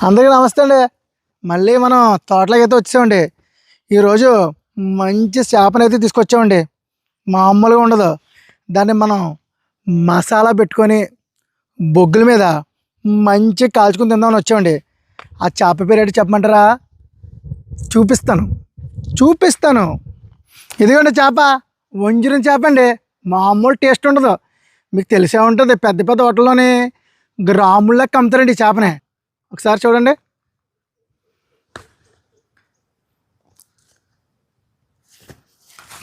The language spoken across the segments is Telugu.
అందరికీ నమస్తే అండి. మళ్ళీ మనం తోటలోకి అయితే వచ్చామండి. ఈరోజు మంచి చేపనైతే తీసుకొచ్చామండి. మామూలుగా ఉండదు. దాన్ని మనం మసాలా పెట్టుకొని బొగ్గుల మీద మంచి కాల్చుకుని తిందామని వచ్చామండి. ఆ చేప పేరు ఏంటో చెప్పమంటారా? చూపిస్తాను చూపిస్తాను. ఇదిగోండి చేప. వంజరం చేప అండి. మామూలు టేస్ట్ ఉండదు. మీకు తెలిసే ఉంటుంది, పెద్ద పెద్ద హోటల్లోని గ్రాముల్లోకి అమ్ముతారండి ఈ చేపని. ఒకసారి చూడండి.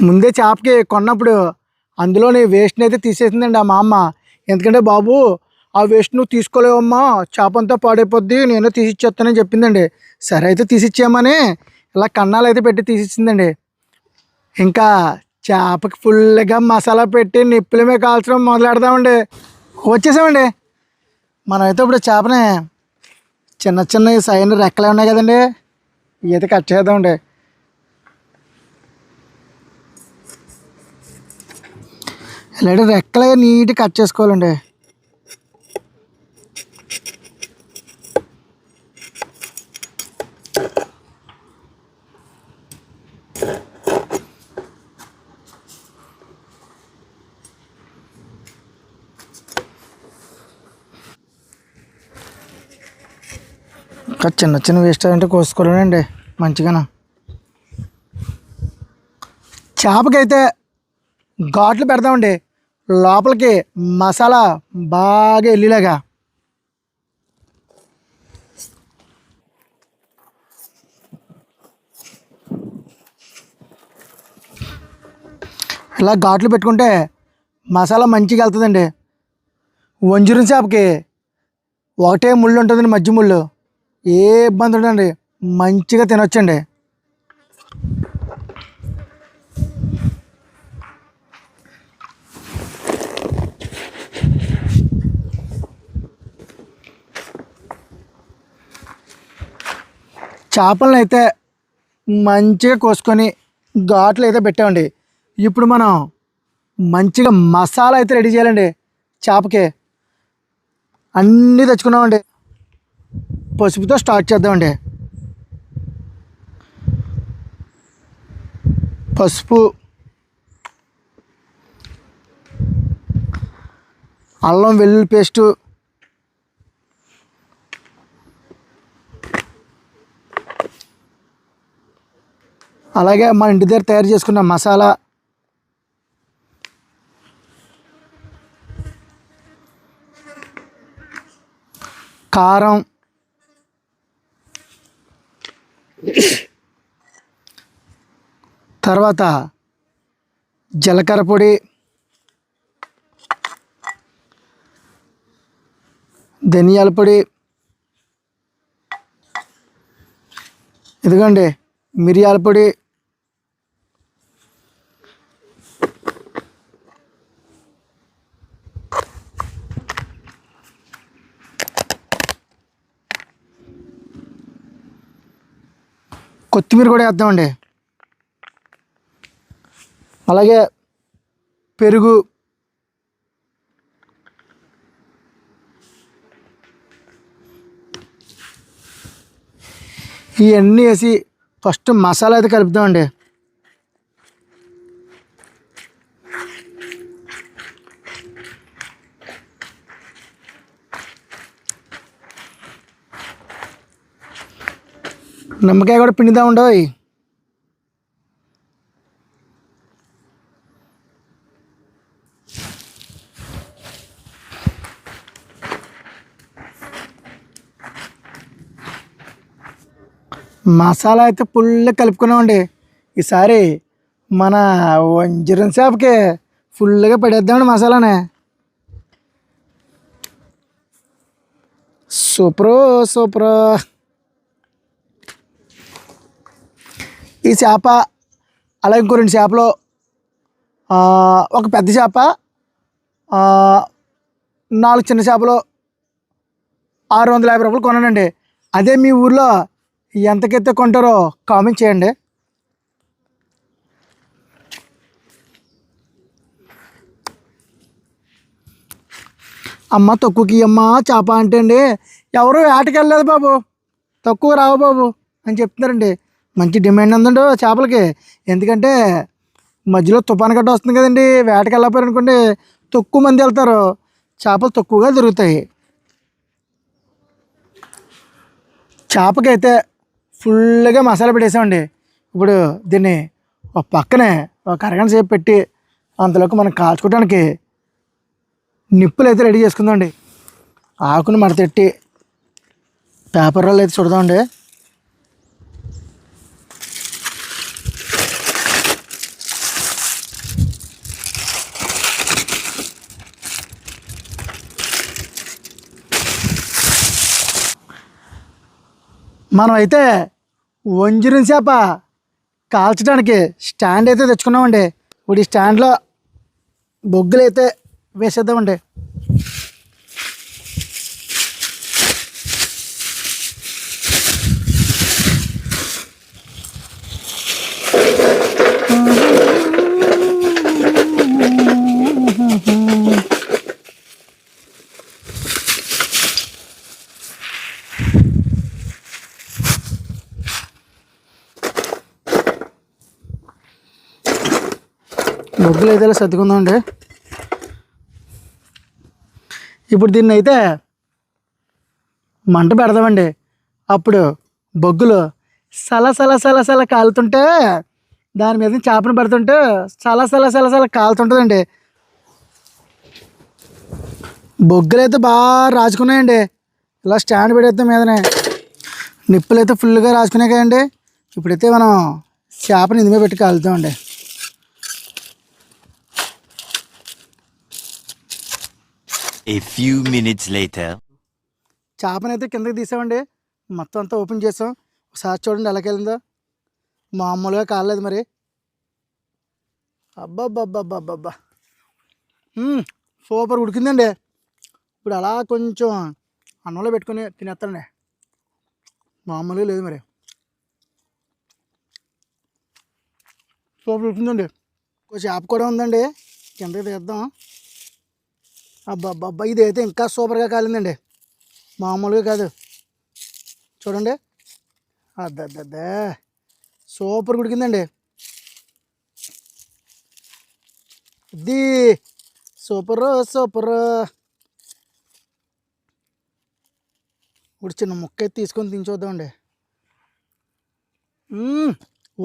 ముందే చేపకి కొన్నప్పుడు అందులోని వేస్ట్ని అయితే తీసేసిందండి మా అమ్మ. ఎందుకంటే బాబు ఆ వేస్ట్ నువ్వు తీసుకోలేవమ్మా, చేప అంతా పాడైపోద్ది, నేను తీసిచ్చేస్తానని చెప్పిందండి. సరే అయితే తీసిచ్చామని ఇలా కన్నాలు అయితే పెట్టి తీసిచ్చిందండి. ఇంకా చేపకి ఫుల్గా మసాలా పెట్టి నిప్పుల మీద కాల్చడం మొదలెడదామండి. వచ్చేసామండి. మనమైతే ఇప్పుడు చేపని చిన్న చిన్న సైన్ రెక్కలే ఉన్నాయి కదండి, ఇవి అయితే కట్ చేద్దామండి. ఇలాంటి రెక్కలే నీట్గా కట్ చేసుకోవాలండి. ఇంకా చిన్న చిన్న వేస్ట్ అంటే కోసుకోవాలండి మంచిగా. చేపకైతే ఘాట్లు పెడదామండి, లోపలికి మసాలా బాగా వెళ్ళేలాగా. ఇలా ఘాట్లు పెట్టుకుంటే మసాలా మంచిగా వెళ్తుందండి. వంజరం చేపకి ఒకటే ముళ్ళు ఉంటుందండి, మధ్య ముళ్ళు. ఏ ఇబ్బంది ఉండదండి, మంచిగా తినొచ్చండి. చేపలను అయితే మంచిగా కోసుకొని ఘాట్లు అయితే పెట్టామండి. ఇప్పుడు మనం మంచిగా మసాలా అయితే రెడీ చేయాలండి. చేపకి అన్నీ తెచ్చుకున్నామండి. పసుపుతో స్టార్ట్ చేద్దామండి. పసుపు, అల్లం వెల్లుల్లి పేస్టు, అలాగే మన ఇంటి దగ్గర తయారు చేసుకున్న మసాలా, కారం, తర్వాత జీలకర్ర పొడి, ధనియాల పొడి, ఇదిగోండి మిరియాల పొడి, కొత్తిమీర కూడా వేద్దామండి. అలాగే పెరుగు, ఇవన్నీ వేసి ఫస్ట్ మసాలా అయితే కలుపుదామండి. నిమ్మకాయ కూడా పిండిదా ఉండవు. మసాలా అయితే ఫుల్ కలుపుకున్నామండి. ఈసారి మన వంజరం చేపకి ఫుల్గా పడేద్దామండి మసాలానే. Super super. ఈ చేప అలాగే ఇంకో 2 చేపలు, ఒక పెద్ద చేప, 4 చిన్న చేపలు 650 రూపాయలు కొన్నానండి. అదే మీ ఊర్లో ఎంతకైతే కొంటారో కామెంట్ చేయండి. అమ్మ తక్కువకి అమ్మ చేప అంటే అండి, ఎవరు వేటకి వెళ్ళలేదు బాబు, తక్కువ రావు బాబు అని చెప్తున్నారండి. మంచి డిమాండ్ ఉందండి చేపలకి. ఎందుకంటే మధ్యలో తుఫాను గడ్డ వస్తుంది కదండి, వేటకి వెళ్ళకపోయారు అనుకోండి తక్కువ మంది వెళ్తారు, చేపలు తక్కువగా దొరుకుతాయి. చేపకైతే ఫుల్గా మసాలా పెట్టేసామండి. ఇప్పుడు దీన్ని ఒక పక్కనే ఒక అరగంట సేపు పెట్టి అంతలోకి మనం కాల్చుకోవడానికి నిప్పులు అయితే రెడీ చేసుకుందామండి. ఆకును మడతెట్టి పేపర్ రోల్ అయితే చుడదామండి. మనం అయితే వంజరం చేప కాల్చడానికి స్టాండ్ అయితే తెచ్చుకున్నామండి. ఇప్పుడు ఈ స్టాండ్లో బొగ్గులు అయితే వేసేద్దామండి. బొగ్గులు అయితే సర్దుకుందామండి. ఇప్పుడు దీన్ని అయితే మంట పెడదామండి. అప్పుడు బొగ్గులు సల కాలుతుంటే దాని మీద చేపను పెడుతుంటే సల కాలుతుంటుందండి. బొగ్గులు అయితే బాగా రాజుకున్నాయండి. ఇలా స్టాండ్ పెడేద్దాం మీదనే. నిప్పులు అయితే ఫుల్గా రాజుకున్నాయి కదండి. ఇప్పుడైతే మనం చేపను ఇందులో పెట్టి కాలుతామండి. A few minutes later. చేపనైతే కిందకి తీసామండి. మొత్తం అంతా ఓపెన్ చేసాం. ఒకసారి చూడండి ఎలాగెళ్ళిందో. మామూలుగా కాలేదు మరి. అబ్బాబ్బాబ్బాబ్బా సూపర్ ఉడికిందండి. ఇప్పుడు అలా కొంచెం అన్నంలో పెట్టుకొని తినేస్తాండి. మామూలుగా లేదు మరి, సూపర్ ఉడికిందండి. కొంచెం చేప కూడా ఉందండి, కిందకి తీద్దాం. అబ్బాబ్బా ఇది అయితే ఇంకా సూపర్గా కాలిందండి, మామూలుగా కాదు. చూడండి అద్దే సూపర్ ఉడికిందండి. ఇది సూపర్. ఇప్పుడు చిన్న ముక్క అయితే తీసుకొని తినచూద్దామండి.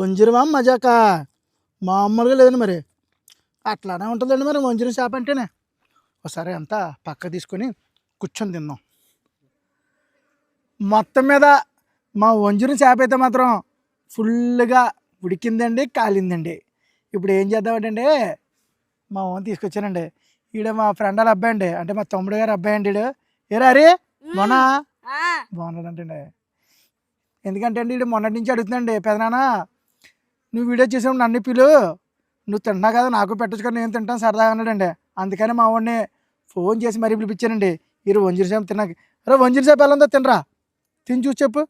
వంజరమా మజాక మామూలుగా లేదండి మరి, అట్లానే ఉంటుందండి మరి వంజరం చేప అంటేనే. ఒకసారి అంతా పక్క తీసుకొని కూర్చొని తిందాం. మొత్తం మీద మా వంజరం చేప అయితే మాత్రం ఫుల్గా ఉడికిందండి, కాలిందండి. ఇప్పుడు ఏం చేద్దామంటే మా ఓన్ తీసుకొచ్చానండి. ఈడ మా ఫ్రెండ్ వాళ్ళ అబ్బాయి అండి, అంటే మా తమ్ముడు గారు అబ్బాయి అండి. ఈడు ఏరా అరే మొన్న బాగున్నాడంటండి. ఎందుకంటే అండి ఈడు మొన్నటి నుంచి అడుగుతుందండి, పెదనాన్న నువ్వు వీడియో చేసినప్పుడు నన్ను పిలు, నువ్వు తింటున్నా కదా నాకు పెట్టచ్చు కదా, నేను తింటాను సరదాగా అన్నాడండి. అందుకని మా వాడిని ఫోన్ చేసి మరీ పిలిపించానండి. ఈరు వంజరం చేప తిన్నాక, అరే వంజరం చేప ఎలా ఉందో తినరా, తిని చూసి చెప్పు.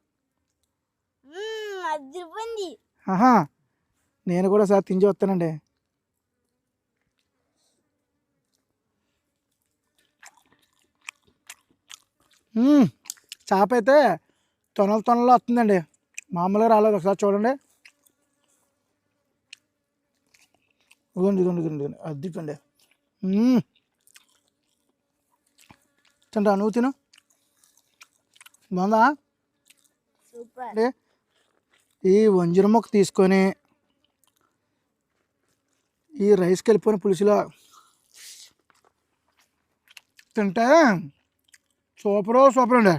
ఆహా నేను కూడా సార్ తిని చూస్తానండి. చేప అయితే తొనలు వస్తుందండి, మామూలుగా రాలేదు. ఒకసారి చూడండి. ఇదిగోండి అద్దికండి. తింటా, నువ్వు తిను. బాగుందా? ఈ వంజరం ముక్క తీసుకొని ఈ రైస్కి వెళ్ళిపోయిన పులుసులో తింటే సూపర్ అండి,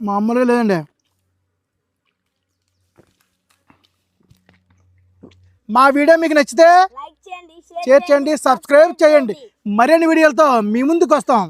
మామూలుగా లేదండి. మా వీడియో మీకు నచ్చితే షేర్ చేయండి, సబ్స్క్రైబ్ చేయండి. మరిన్ని వీడియోలతో మీ ముందుకు వస్తాం.